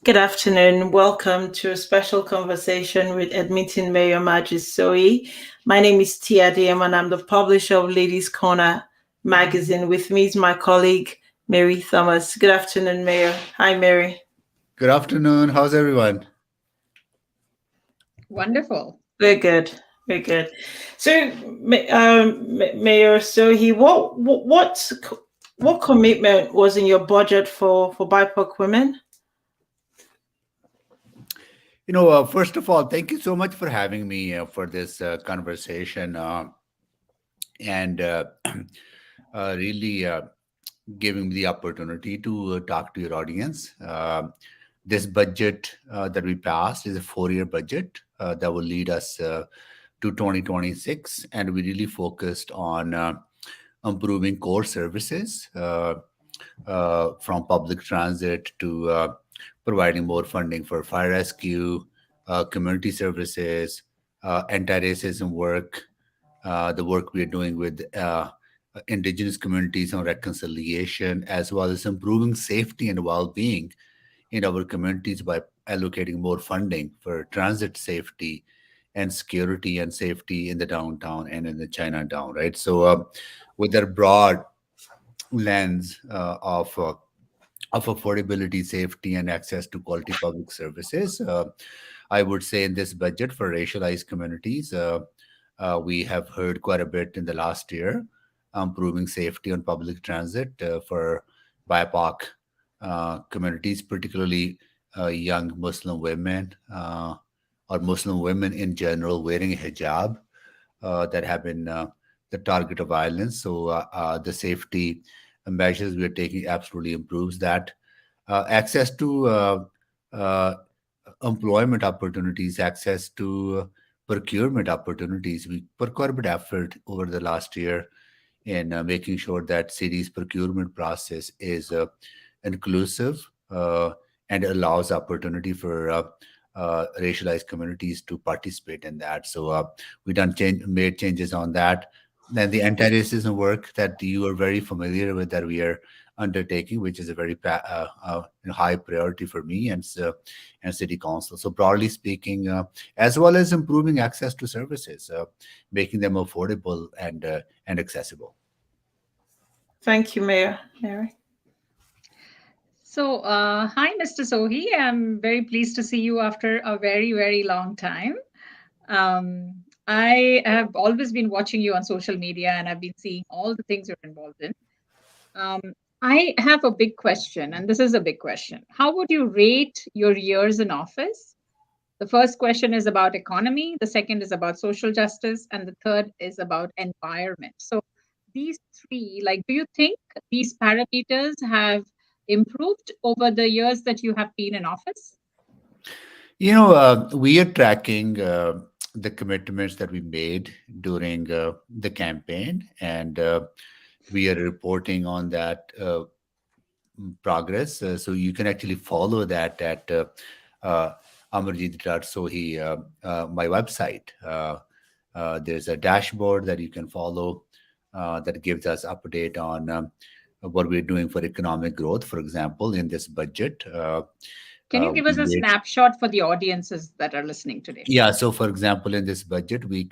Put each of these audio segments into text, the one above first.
Good afternoon. Welcome to a special conversation with Edmonton Mayor Amarjeet Sohi. My name is Adeyemo and I'm the publisher of Ladies Corner magazine. With me is my colleague, Mary Thomas. Good afternoon, Mayor. Hi, Mary. Good afternoon. How's everyone? Wonderful. Very good. Very good. So, Mayor Sohi, what commitment was in your budget for BIPOC women? First of all, thank you so much for having me for this conversation and really giving me the opportunity to talk to your audience. This budget that we passed is a 4-year budget that will lead us to 2026, and we really focused on improving core services from public transit to providing more funding for fire rescue, community services, anti-racism work, the work we are doing with indigenous communities on reconciliation, as well as improving safety and well-being in our communities by allocating more funding for transit safety and security and safety in the downtown and in the Chinatown, right? So with that broad lens of affordability, safety, and access to quality public services, I would say in this budget for racialized communities, we have heard quite a bit in the last year, improving safety on public transit for BIPOC communities, particularly young Muslim women or Muslim women in general wearing a hijab that have been the target of violence. So the safety measures we are taking absolutely improves that. Access to employment opportunities, access to procurement opportunities. We put quite a bit of effort over the last year in making sure that city's procurement process is inclusive and allows opportunity for racialized communities to participate in that. So we made changes on that. Then the anti-racism work that you are very familiar with that we are undertaking, which is a very high priority for me and city council. So broadly speaking, as well as improving access to services, making them affordable and accessible. Thank you, Mayor. Mary. So, hi, Mr. Sohi. I'm very pleased to see you after a very, very long time. I have always been watching you on social media and I've been seeing all the things you're involved in. I have a big question, and this is a big question. How would you rate your years in office? The first question is about economy, the second is about social justice, and the third is about environment. So, these three, like, do you think these parameters have improved over the years that you have been in office? We are tracking the commitments that we made during the campaign, and we are reporting on that progress. So you can actually follow that at Amarjeet.Sohi, my website. There's a dashboard that you can follow that gives us update on what we're doing for economic growth, for example, in this budget. Can you give us a snapshot for the audiences that are listening today? Yeah. So, for example, in this budget, we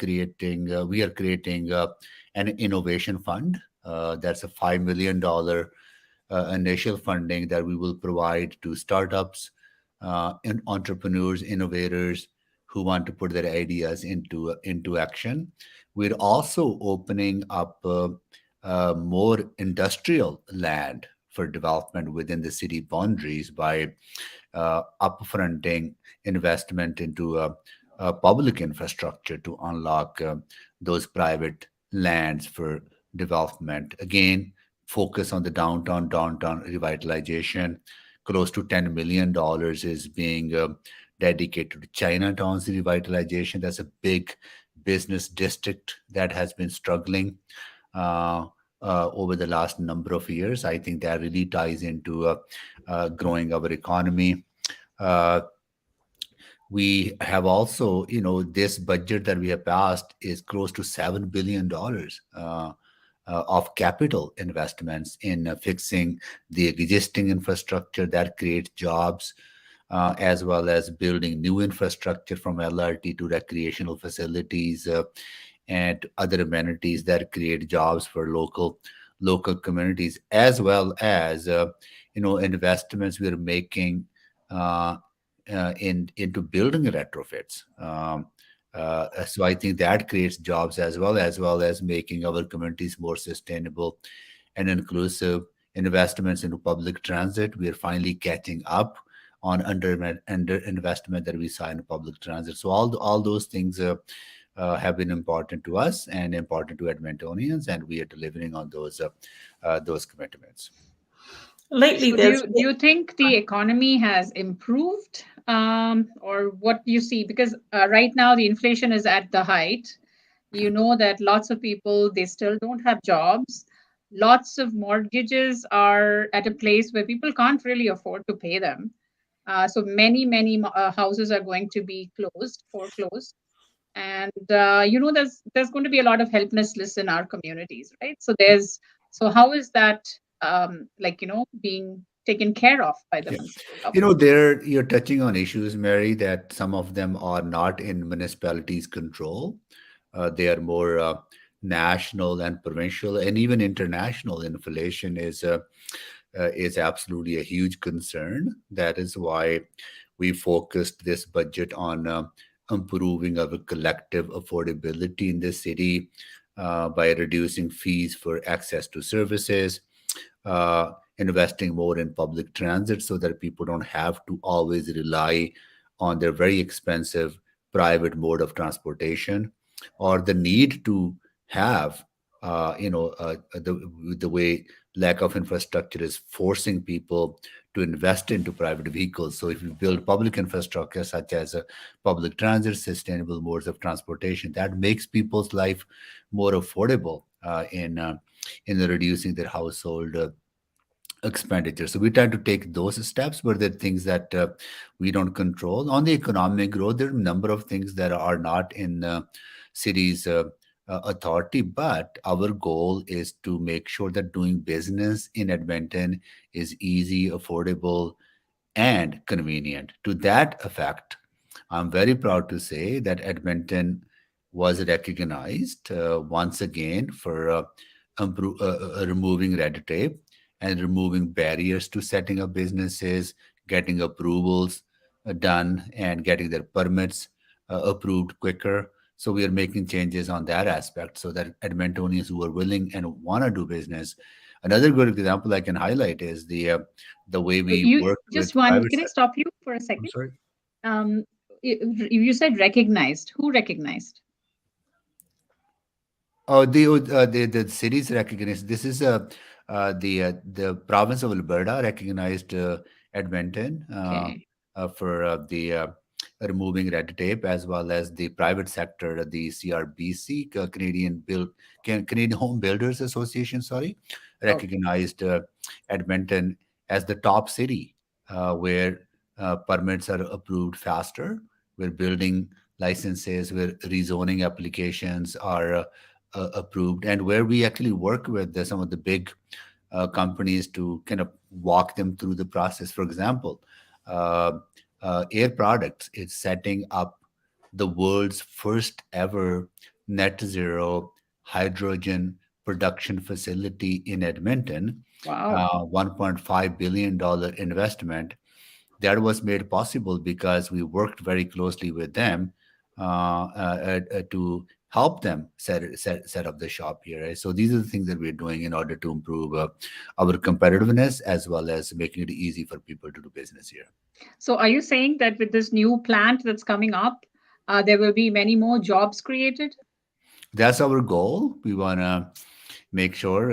are creating an innovation fund. That's a $5 million initial funding that we will provide to startups and entrepreneurs, innovators who want to put their ideas into action. We're also opening up more industrial land for development within the city boundaries by upfronting investment into public infrastructure to unlock those private lands for development. Again, focus on the downtown revitalization. Close to $10 million is being dedicated to Chinatown's revitalization. That's a big business district that has been struggling over the last number of years. I think that really ties into growing our economy. We have also, this budget that we have passed is close to $7 billion of capital investments in fixing the existing infrastructure that creates jobs, as well as building new infrastructure from LRT to recreational facilities and other amenities that create jobs for local communities, as well as investments we are making uh, into building retrofits. So I think that creates jobs as well as making our communities more sustainable and inclusive. Investments into public transit, we are finally catching up on under investment that we saw in public transit. So all those things have been important to us and important to Edmontonians, and we are delivering on those commitments. Lately, So do there's you think the economy has improved, or what do you see? Because right now the inflation is at the height. You know that lots of people, they still don't have jobs. Lots of mortgages are at a place where people can't really afford to pay them. So many houses are going to be foreclosed, and there's going to be a lot of helplessness in our communities, right? So how is that being taken care of by the Yeah. municipal government? There you're touching on issues, Mary, that some of them are not in municipalities' control. They are more national and provincial, and even international. Inflation is absolutely a huge concern. That is why we focused this budget on improving our collective affordability in the city by reducing fees for access to services, investing more in public transit so that people don't have to always rely on their very expensive private mode of transportation, or the need to have the way lack of infrastructure is forcing people to invest into private vehicles. So if you build public infrastructure such as public transit, sustainable modes of transportation, that makes people's life more affordable in reducing their household expenditure. So we try to take those steps, but there are things that we don't control. On the economic growth, there are a number of things that are not in cities' authority, but our goal is to make sure that doing business in Edmonton is easy, affordable, and convenient. To that effect, I'm very proud to say that Edmonton was recognized once again for removing red tape and removing barriers to setting up businesses, getting approvals done, and getting their permits approved quicker. So we are making changes on that aspect so that Edmontonians who are willing and want to do business. Another good example I can highlight is the way we You work with just one. private Can I sector. stop you for a I'm second? sorry. Um, you said recognized. Who recognized? Oh, the cities recognized. This is the province of Alberta recognized Edmonton Okay. for the removing red tape, as well as the private sector, the CRBC, Canadian Home Builders Association, sorry, Okay. recognized Edmonton as the top city where permits are approved faster, where building licenses, where rezoning applications are approved, and where we actually work with some of the big companies to kind of walk them through the process. For example, uh, Air Products is setting up the world's first ever net zero hydrogen production facility in Edmonton, Wow. $1.5 billion investment that was made possible because we worked very closely with them to help them set up the shop here. Right? So these are the things that we're doing in order to improve our competitiveness as well as making it easy for people to do business here. So are you saying that with this new plant that's coming up, there will be many more jobs created? That's our goal. We want to make sure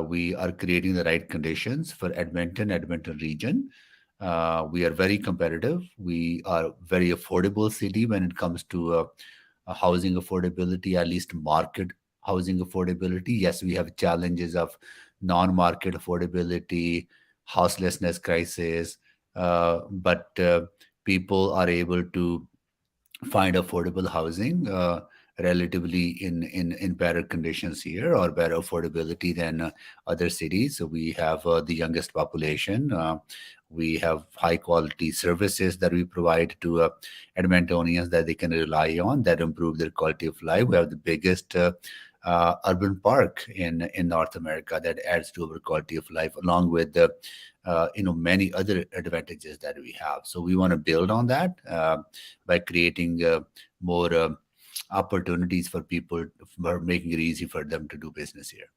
we are creating the right conditions for Edmonton region. We are very competitive. We are very affordable city when it comes to housing affordability, at least market housing affordability. Yes, we have challenges of non-market affordability, houselessness crisis, but people are able to find affordable housing relatively in better conditions here or better affordability than other cities. So we have the youngest population. We have high quality services that we provide to Edmontonians that they can rely on that improve their quality of life. We have the biggest urban park in North America that adds to our quality of life, along with the many other advantages that we have. So we want to build on that by creating more opportunities for people, for making it easy for them to do business here.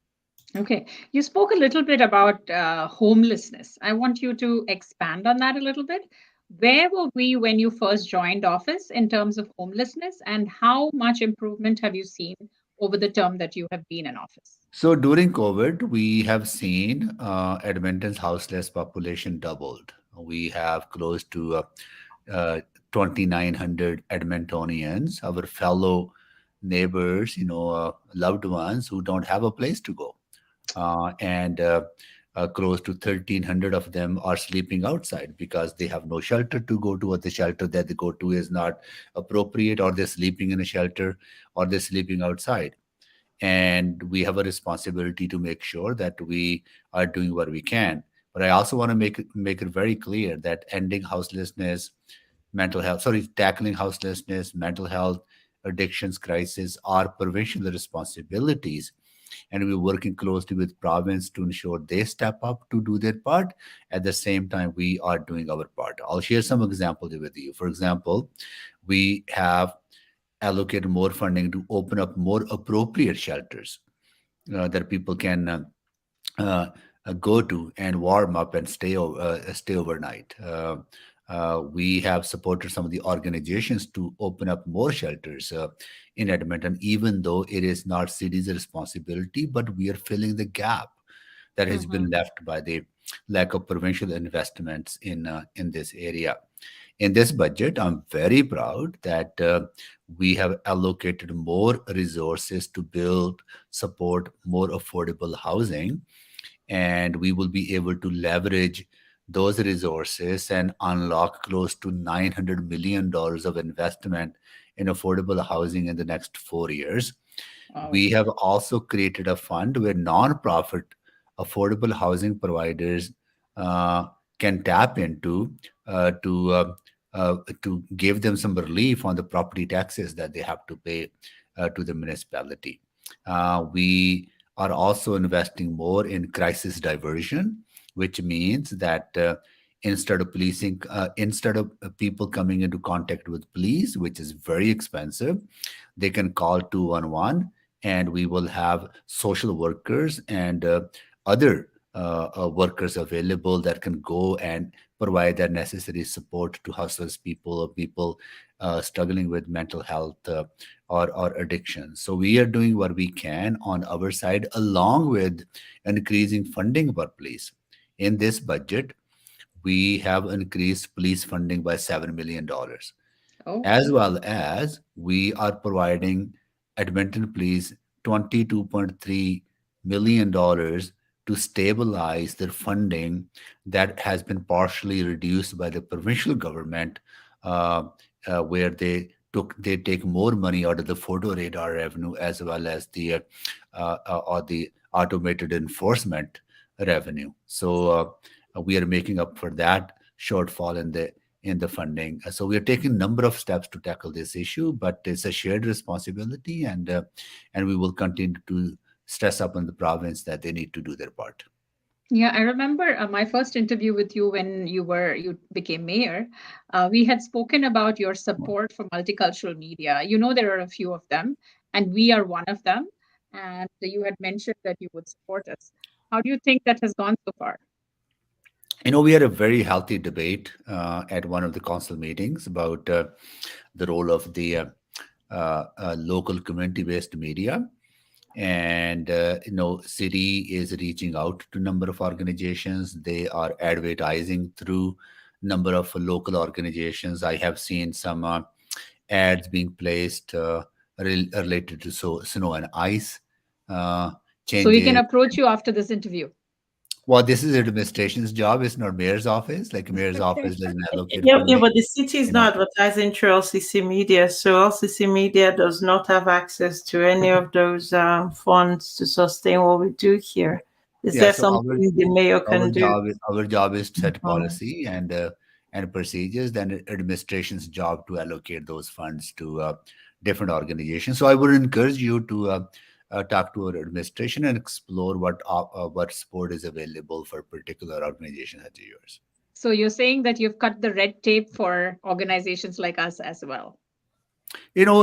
Okay. You spoke a little bit about homelessness. I want you to expand on that a little bit. Where were we when you first joined office in terms of homelessness, and how much improvement have you seen over the term that you have been in office? So during COVID, we have seen Edmonton's houseless population doubled. We have close to 2,900 Edmontonians, our fellow neighbors, loved ones who don't have a place to go. And close to 1,300 of them are sleeping outside because they have no shelter to go to, or the shelter that they go to is not appropriate, or they're sleeping in a shelter, or they're sleeping outside. And we have a responsibility to make sure that we are doing what we can. But I also want to make it very clear that ending houselessness, tackling houselessness, mental health, addictions crisis are provincial responsibilities, and we're working closely with province to ensure they step up to do their part. At the same time, we are doing our part. I'll share some examples with you. For example, we have allocated more funding to open up more appropriate shelters that people can uh, go to and warm up and stay overnight. We have supported some of the organizations to open up more shelters in Edmonton, even though it is not city's responsibility, but we are filling the gap that has Mhm. been left by the lack of provincial investments in this area. In this budget, I'm very proud that we have allocated more resources to build, support more affordable housing, and we will be able to leverage those resources and unlock close to $900 million of investment in affordable housing in the next 4 years. Wow. We have also created a fund where nonprofit affordable housing providers uh, can tap into uh, to uh, to give them some relief on the property taxes that they have to pay to the municipality. We are also investing more in crisis diversion, which means that instead of people coming into contact with police, which is very expensive, they can call 211, and we will have social workers and other workers available that can go and provide that necessary support to hustlers people or people struggling with mental health or addiction. So we are doing what we can on our side, along with increasing funding for police. In this budget, we have increased police funding by $7 million, Oh, as well as we are providing Edmonton Police $22.3 million dollars to stabilize their funding that has been partially reduced by the provincial government, where they take more money out of the photo radar revenue as well as the automated enforcement revenue. So we are making up for that shortfall in the funding. So we are taking a number of steps to tackle this issue, but it's a shared responsibility, and we will continue to stress up on the province that they need to do their part. yeah. I remember my first interview with you when you became mayor. We had spoken about your support for multicultural media. You know, there are a few of them, and we are one of them. And you had mentioned that you would support us. How do you think that has gone so far? We had a very healthy debate at one of the council meetings about the role of the local community-based media. And city is reaching out to number of organizations. They are advertising through number of local organizations. I have seen some ads being placed related to snow and ice uh, So we can changes. approach you after this interview. Well, this is administration's job. It's not mayor's office. Like mayor's office doesn't allocate Yeah, yeah, funding. but the city is You know, not advertising through LCC Media, so LCC Media does not have access to any of those funds to sustain what we do here. Is yeah. there So something the mayor can do? our job is to set Mhm. policy and procedures. Then administration's job to allocate those funds to different organizations. So I would encourage you to talk to our administration and explore what support is available for particular organizations such as yours. So you're saying that you've cut the red tape for organizations like us as well. You know,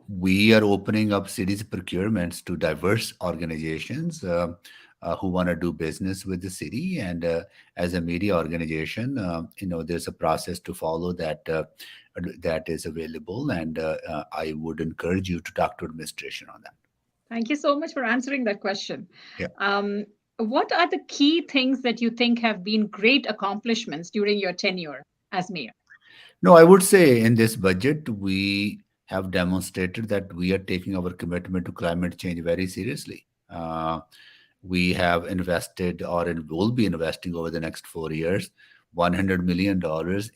we are opening up cities procurements to diverse organizations who want to do business with the city. And as a media organization, there's a process to follow that is available. And I would encourage you to talk to administration on that. Thank you so much for answering that question. Yeah. Um, what are the key things that you think have been great accomplishments during your tenure as mayor? No, I would say in this budget, we have demonstrated that we are taking our commitment to climate change very seriously. We have invested will be investing over the next 4 years $100 million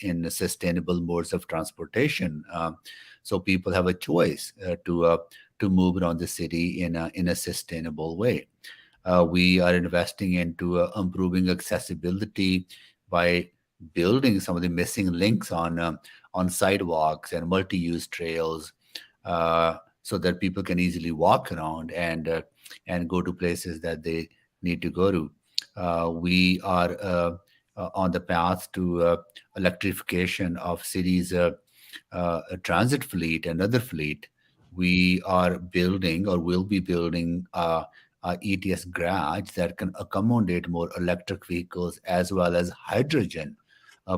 in sustainable modes of transportation. So people have a choice to move around the city in a sustainable way. We are investing into improving accessibility by building some of the missing links on sidewalks and multi-use trails, so that people can easily walk around and go to places that they need to go to. We are on the path to electrification of cities' transit fleet and other fleet. We are building or will be building a ETS garage that can accommodate more electric vehicles as well as hydrogen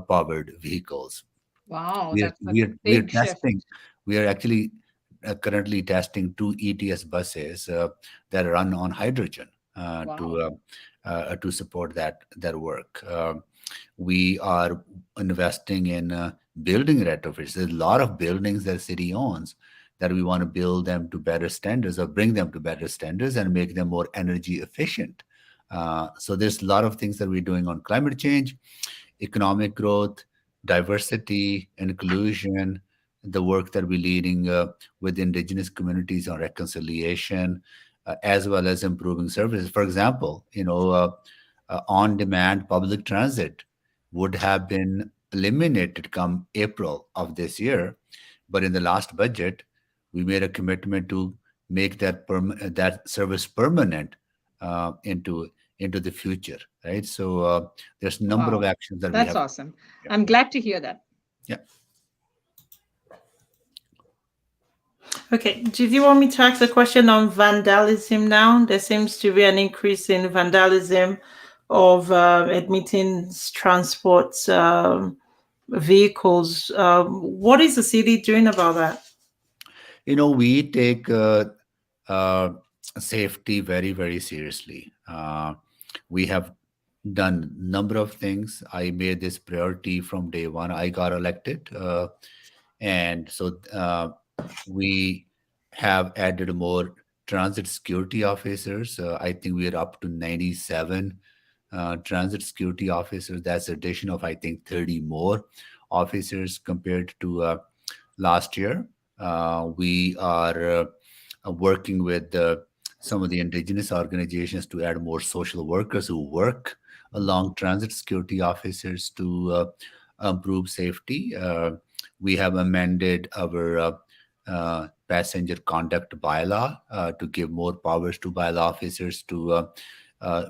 powered vehicles. Wow, We are, that's a we are, we are big shift. testing, we are actually currently testing two ETS buses that run on hydrogen Wow. to support that work. We are investing in building retrofits. There's a lot of buildings that city owns that we want to build them to better standards or bring them to better standards and make them more energy efficient. So there's a lot of things that we're doing on climate change, economic growth, diversity, inclusion, the work that we're leading with indigenous communities on reconciliation, as well as improving services. For example, on-demand public transit would have been eliminated come April of this year, but in the last budget, we made a commitment to make that service permanent into the future, right? So there's a number of Wow. actions that we That's have. awesome. Yeah, I'm glad to hear that. yeah. Okay, did you want me to ask a question on vandalism now? There seems to be an increase in vandalism of admitting transport vehicles. What is the city doing about that? We take uh, safety very, very seriously. We have done number of things. I made this priority from day one. I got elected, and so we have added more transit security officers. I think we are up to 97 transit security officers. That's addition of I think 30 more officers compared to last year. We are working with some of the indigenous organizations to add more social workers who work along transit security officers to improve safety. We have amended our passenger conduct bylaw to give more powers to bylaw officers to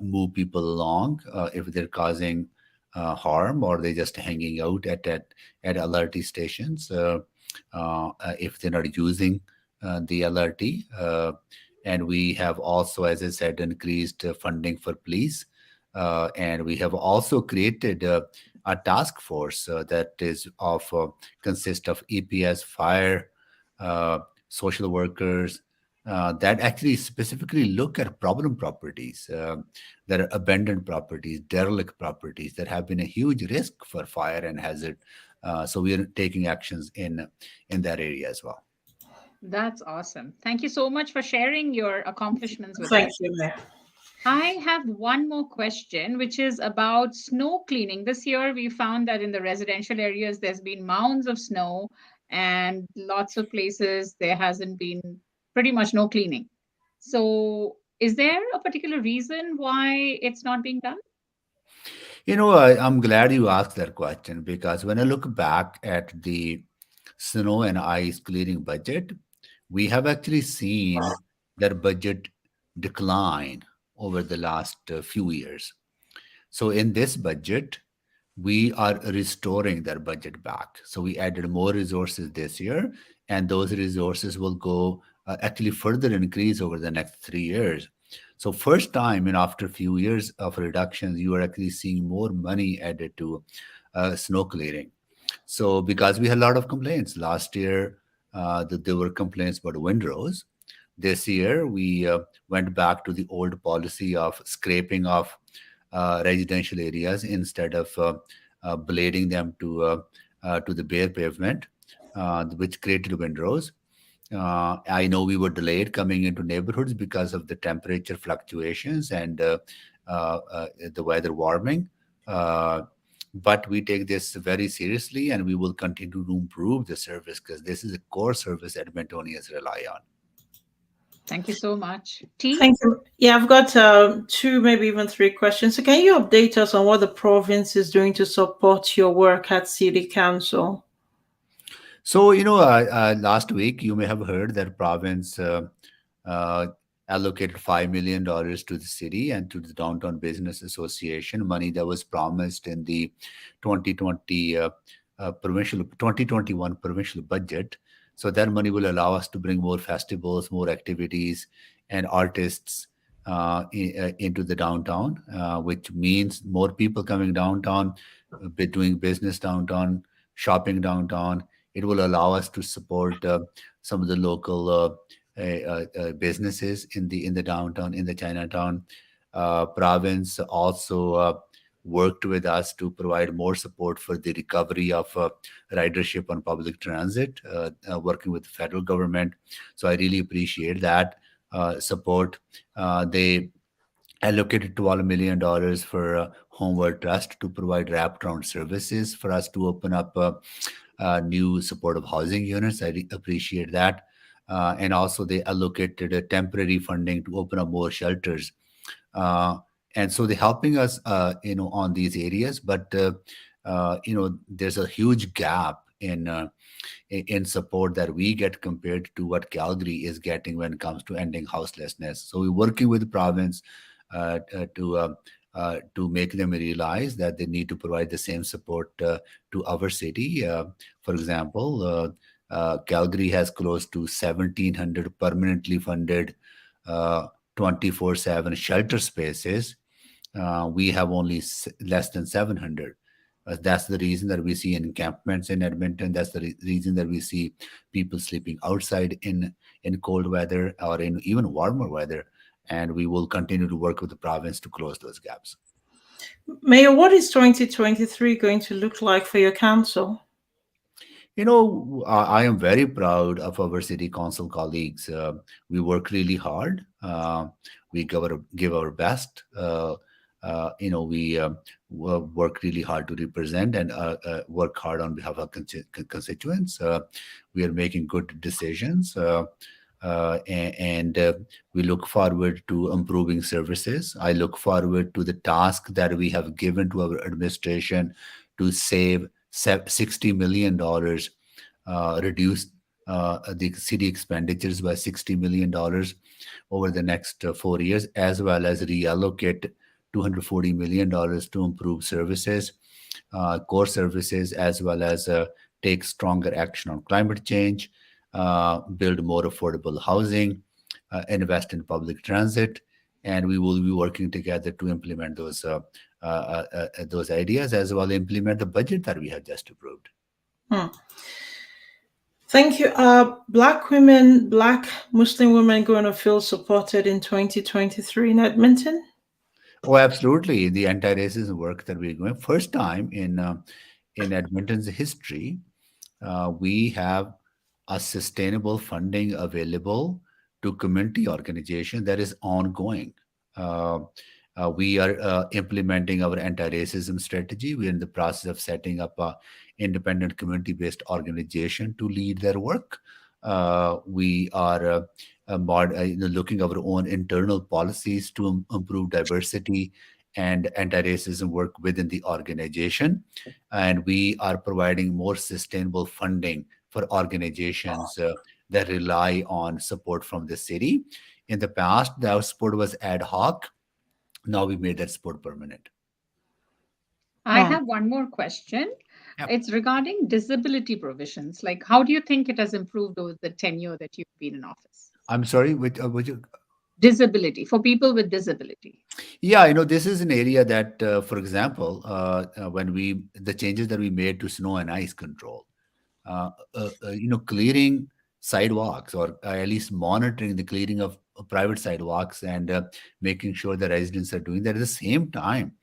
move people along if they're causing harm or they're just hanging out at LRT stations. If they're not using the LRT. And we have also, as I said, increased funding for police. And we have also created a task force that is consists of EPS, fire, social workers, that actually specifically look at problem properties that are abandoned properties, derelict properties that have been a huge risk for fire and hazard. So we are taking actions in that area as well. That's awesome. Thank you so much for sharing your accomplishments with Thank us. you, Mayor. I have one more question, which is about snow cleaning. This year, we found that in the residential areas, there's been mounds of snow, and lots of places there hasn't been pretty much no cleaning. So, is there a particular reason why it's not being done? I'm glad you asked that question because when I look back at the snow and ice clearing budget, we have actually seen that budget decline over the last few years. So in this budget, we are restoring that budget back. So we added more resources this year, and those resources will go actually further increase over the next 3 years. So first time in after a few years of reductions, you are actually seeing more money added to snow clearing. So because we had a lot of complaints last year, that there were complaints about windrows. This year, we went back to the old policy of scraping off residential areas instead of blading them to the bare pavement, which created windrows. I know we were delayed coming into neighborhoods because of the temperature fluctuations and the weather warming. Uh, but we take this very seriously and we will continue to improve the service because this is a core service that Edmontonians rely on. Thank you so much. T? Thank you. Yeah, I've got two, maybe even three questions. So, can you update us on what the province is doing to support your work at City Council? So, last week you may have heard that province uh, allocated $5 million to the city and to the Downtown Business Association, money that was promised in the 2020 provincial 2021 provincial budget. So that money will allow us to bring more festivals, more activities, and artists into the downtown, which means more people coming downtown, doing business downtown, shopping downtown. It will allow us to support some of the local businesses in the downtown, in the Chinatown. Province also worked with us to provide more support for the recovery of ridership on public transit, working with the federal government. So I really appreciate that support. They allocated $12 million for Homeward Trust to provide wraparound services for us to open up new supportive housing units. I appreciate that. And also, they allocated a temporary funding to open up more shelters. Uh, and so they're helping us, on these areas. But there's a huge gap in support that we get compared to what Calgary is getting when it comes to ending houselessness. So we're working with the province to make them realize that they need to provide the same support to our city. For example, Calgary has close to 1,700 permanently funded 24/7 shelter spaces. We have only less than 700. That's the reason that we see encampments in Edmonton. That's the reason that we see people sleeping outside in cold weather or in even warmer weather. And we will continue to work with the province to close those gaps. Mayor, what is 2023 going to look like for your council? I am very proud of our city council colleagues. We work really hard. We give our best. We work really hard to represent and work hard on behalf of constituents. We are making good decisions. And we look forward to improving services. I look forward to the task that we have given to our administration to save $60 million, reduce the city expenditures by $60 million over the next 4 years, as well as reallocate $240 million to improve services, core services, as well as take stronger action on climate change, build more affordable housing, invest in public transit, and we will be working together to implement those ideas as well implement the budget that we have just approved. Thank you. Black women, Black Muslim women going to feel supported in 2023 in Edmonton? Oh, absolutely. The anti-racism work that we're doing, first time in Edmonton's history, we have a sustainable funding available to community organization that is ongoing. Uh, we are implementing our anti-racism strategy. We're in the process of setting up a independent community-based organization to lead their work. We are looking our own internal policies to improve diversity and anti-racism work within the organization, and we are providing more sustainable funding for organizations that rely on support from the city. In the past, the support was ad hoc. Now we made that support permanent. I Hmm. have one more question. Yeah. It's regarding disability provisions. Like, how do you think it has improved over the tenure that you've been in office? I'm sorry, which Disability for people with disability. yeah, this is an area that, for example, when the changes that we made to snow and ice control, clearing sidewalks, or at least monitoring the clearing of private sidewalks, and making sure the residents are doing that. At the same time,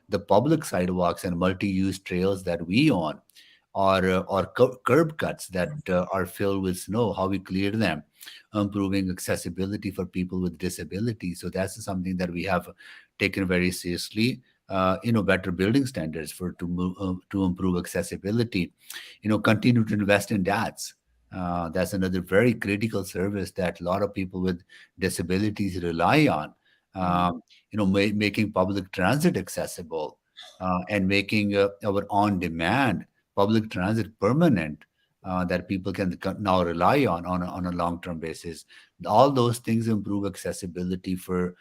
the public sidewalks and multi-use trails that we own, or curb cuts that are filled with snow, how we clear them, improving accessibility for people with disabilities. So that's something that we have taken very seriously. Better building standards to improve accessibility. Continue to invest in DATs. That's another very critical service that a lot of people with disabilities rely on. Mhm. Making public transit accessible, and making our on-demand public transit permanent, that people can now rely on a long-term basis. All those things improve accessibility for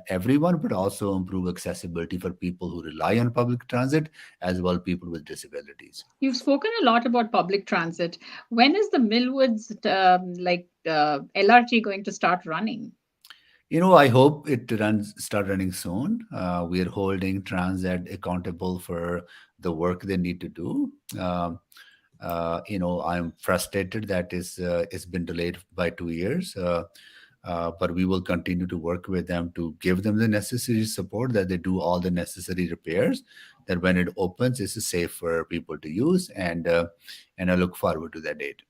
everyone, but also improve accessibility for people who rely on public transit, as well people with disabilities. You've spoken a lot about public transit. When is the Millwoods LRT going to start running? I hope it start running soon. We are holding Transnet accountable for the work they need to do. I'm frustrated that it's been delayed by 2 years. But we will continue to work with them to give them the necessary support, that they do all the necessary repairs, that when it opens, it's safe for people to use, and I look forward to that date.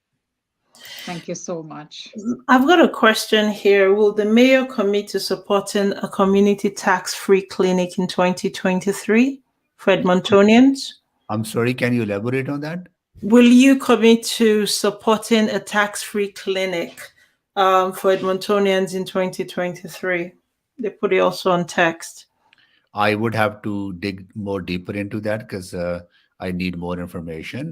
Thank you so much. I've got a question here. Will the mayor commit to supporting a community tax-free clinic in 2023 for Edmontonians? I'm sorry, can you elaborate on that? Will you commit to supporting a tax-free clinic for Edmontonians in 2023? They put it also on text. I would have to dig more deeper into that, because I need more information.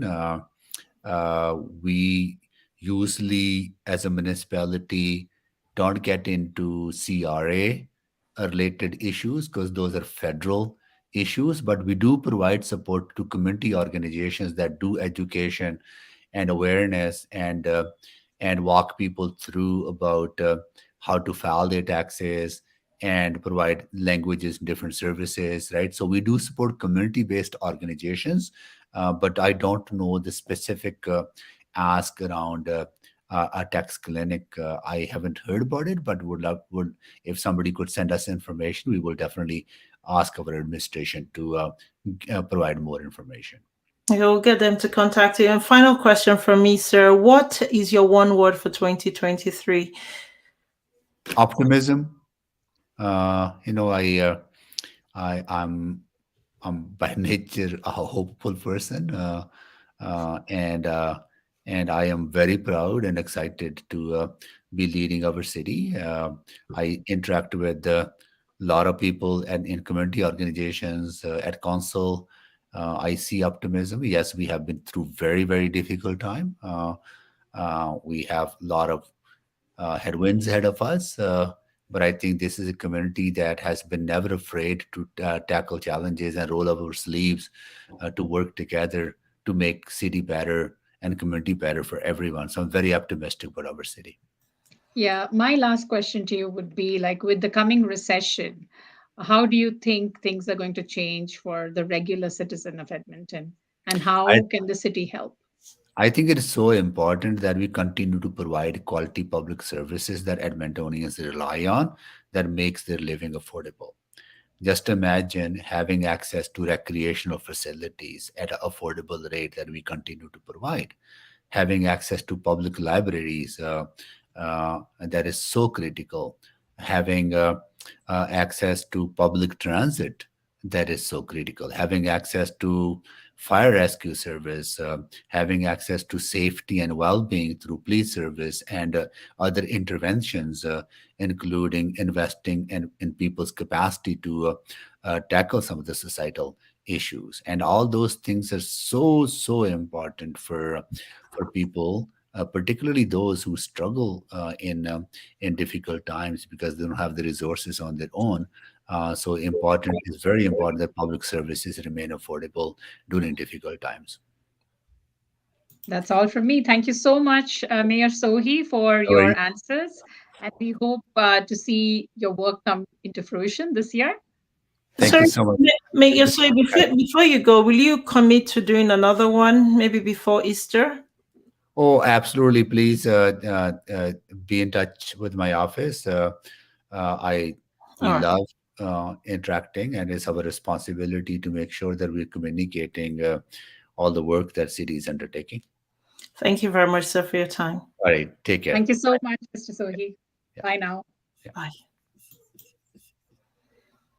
We usually, as a municipality, don't get into CRA related issues, because those are federal issues, but we do provide support to community organizations that do education and awareness, and walk people through about how to file their taxes, and provide languages, different services, right? So we do support community-based organizations, but I don't know the specific ask around a tax clinic. I haven't heard about it, but would if somebody could send us information, we will definitely ask our administration to provide more information. We'll get them to contact you. And final question from me, sir. What is your one word for 2023? Optimism. I'm by nature a hopeful person, uh, and uh, and I am very proud and excited to be leading our city. I interact with a lot of people and in community organizations, at council. I see optimism. Yes, we have been through very difficult time. We have a lot of headwinds ahead of us. But I think this is a community that has been never afraid to tackle challenges and roll up our sleeves, to work together to make city better and community better for everyone. So I'm very optimistic about our city. Yeah, my last question to you would be like, with the coming recession, how do you think things are going to change for the regular citizen of Edmonton? And I, how can the city help? I think it is so important that we continue to provide quality public services that Edmontonians rely on, that makes their living affordable. Just imagine having access to recreational facilities at an affordable rate that we continue to provide. Having access to public libraries, that is so critical. having access to public transit that is so critical, having access to fire rescue service, having access to safety and well-being through police service and other interventions, including investing in people's capacity to tackle some of the societal issues. And all those things are so important for people, particularly those who struggle in difficult times because they don't have the resources on their own. So important, it's very important that public services remain affordable during difficult times. That's all from me. Thank you so much, Mayor Sohi, for All right. your answers. And we hope to see your work come into fruition this year. Thank you Sorry, so much. Make Thank your you so sorry much. before you go, will you commit to doing another one maybe before Easter? Oh, absolutely. Please be in touch with my office. I All We right. love interacting, and it's our responsibility to make sure that we're communicating all the work that city is undertaking. Thank you very much, sir, for your time. All right, take care. Thank you so much, Mr. Sohi. Yeah. Bye now. Yeah. Bye.